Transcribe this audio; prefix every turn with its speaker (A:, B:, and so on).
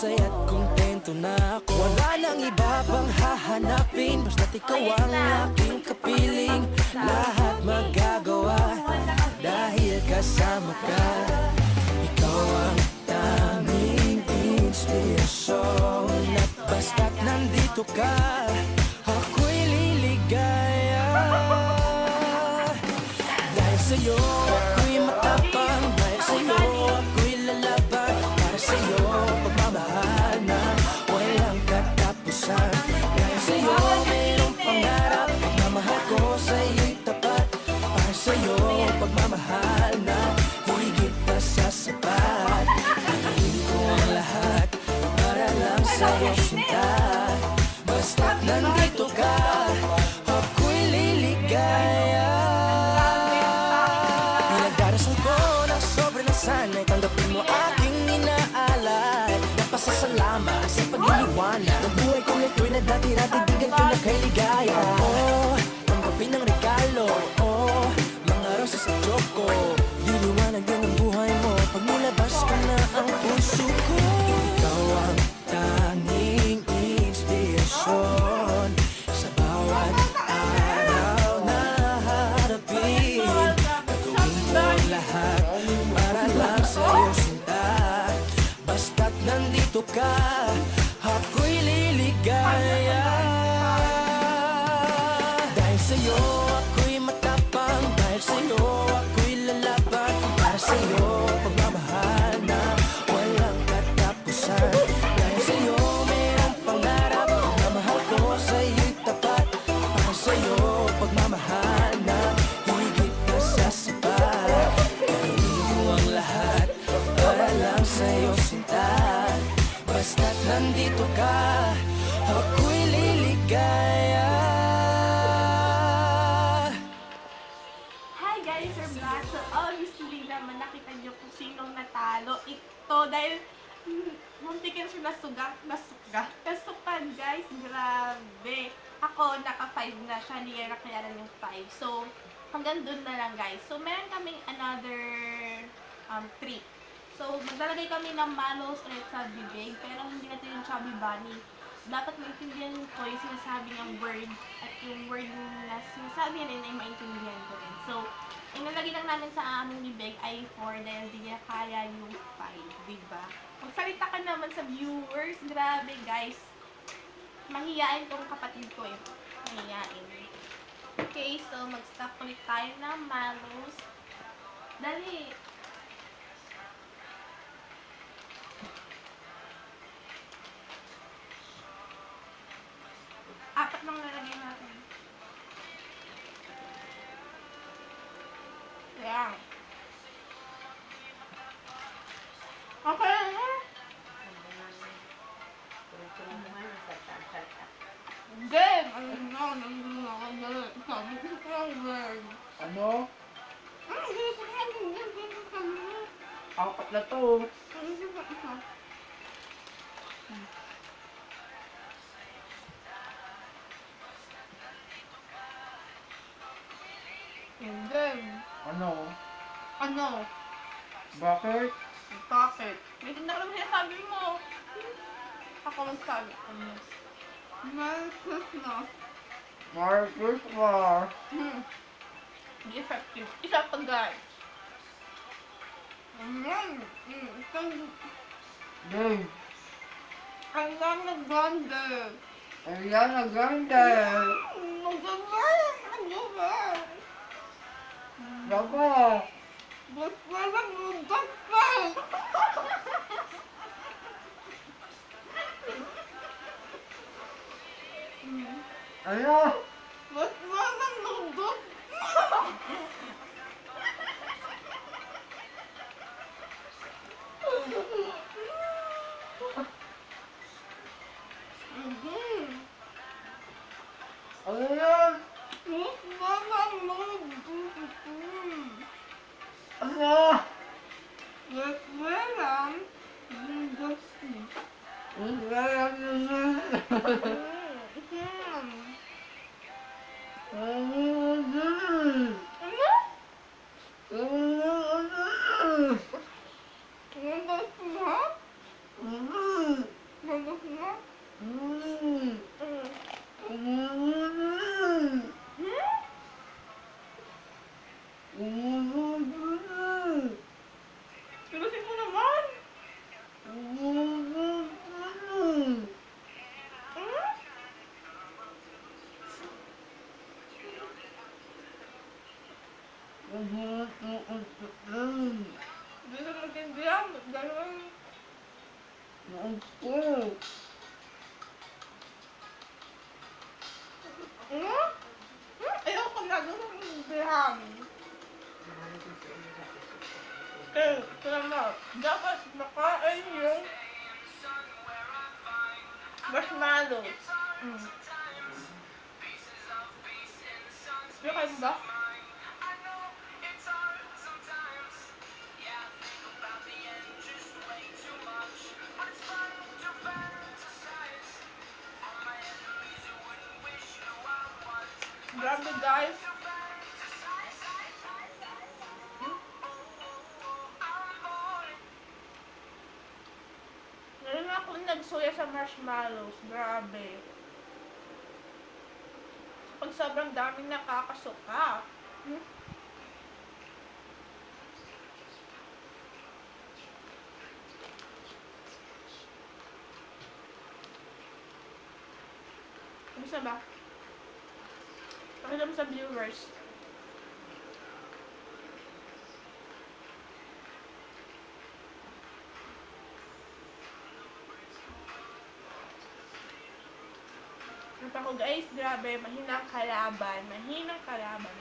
A: masaya't kontento na ako. Wala nang iba pang hahanapin, basta't ikaw ang aking kapiling. Lahat magagawa dahil kasama ka. Ikaw ang tanging inspirasyon, at basta't nandito ka, ako'y liligaya. Dahil sa'yo ako'y matapang, dahil sa'yo ako'y lalaban. Para sa'yo pagmamahal na walang katapusan. Dahil sa'yo mayroong pangarap, pagmamahal ko sa'yo'y tapat. Para sa'yo pagmamahal na higit pa sa sapat. Gagawin ko ang lahat para lang sa'yo sinta. Basta't nandito ka, ako'y liligaya. Pinagdarasal ko ng sobrang nasanay, tanggapin mo aking inaalay. Napasasalamat sa pag-iliwanag ng buhay kong ito'y na dati-dati bigyan ko na kay ligaya. Oh, tanggapin ang regalo, oh, mga rosas at choco. Liliwanag din ang buhay mo pag nilabas ko na ang puso ko. Ikaw ang tanging inspirasyon sa bawat araw na harapin. Gagawin ko ang lahat para lang sa'yo sinta. Basta't nandito ka, ako'y liligaya. Dahil sa'yo ako'y matapang, dahil sa'yo ako'y lalaban. Para sa'yo pagmamahal na walang katapusan. Dahil sa'yo mayroong pangarap, pagmamahal ko sa'yo'y tapat. Para sa'yo pagmamahal na higit pa sa sapat. Gagawin ko ang lahat para lang sa'yo sinta. Basta't nandito ka, ako'y liligaya.
B: Hi guys, we're back. So obviously naman nakita niyo kung sinong natalo. Ito dahil muntikin siya kasukan guys, grabe. Ako naka 5 na siya, hindi kaya nakayaran yung 5. So hanggang dun na lang guys. So meron kaming another treat. So maglalagay kami ng malos ulit sa bibig, pero hindi natin yung chubby bunny. Dapat maintindihan ko yung sinasabi ng word, at yung word na sinasabi rin ay maintindihan ko rin. So, inalagay lang namin sa aming bibig ay 4 dahil di niya kaya yung 5, diba? Magsalita ka naman sa viewers. Grabe guys. Mahiyain tong kapatid ko eh. Mahiyain. Okay, so mag-stop ulit tayo ng malos. Dali! Apat lang nalagay natin. Yan. Okay. Game!
C: Ano? Apat na to.
B: Game.
C: Ano?
B: Ano?
C: Bakit?
B: Bakit? May tinda ka naman sinasabi mo. Ako magsabi. Ano? Merry Christmas.
C: Merry Christmas!
B: Hindi effective. Isa pa guys. Isang...
C: Dave!
B: Ariana Grande.
C: Ariana Grande!
B: Magaling! Ano ba?
C: Baba!
B: Basta lang yung dakay!
C: Ano?
B: Basta lang yung
C: Ano yan? Ano?
B: Pinusin mo naman! Hmm? Hindi ko magtindihan. Ba't ganun? Hmm? Ayoko na. Gusto ko magtindihan. Okay, kaya mo. Dapat makain yung marshmallow. Yung ba? Grabe guys. Meron na akong nagsoya sa marshmallows. Grabe. Pag sobrang daming nakakasuka. Gusto ba? Pakita mo sa viewers. Ako guys, grabe, mahinang kalaban. Mahinang kalaban.